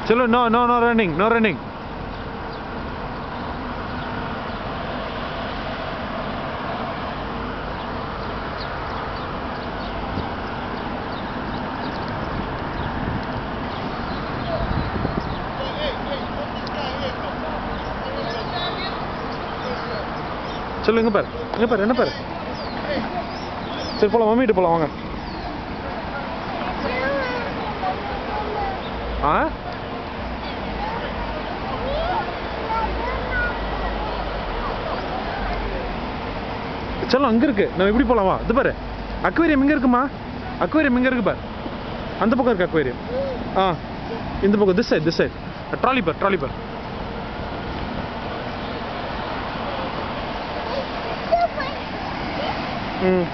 चलो no no no running no running चलो इங்க பாரு என்ன பாரு சரி போலாம் மம்மிட்ட போலாம் வாங்க ஆ चलो அங்க இருக்கு நம்ம இப்படி போலாம் வா இது பாரு அக்வேரியம் எங்க இருக்குமா அக்வேரியம் எங்க இருக்கு பாரு அந்த பக்கம் இருக்கு அக்வேரியம் இந்த பக்கம் this side ட்ராலி பார் ம்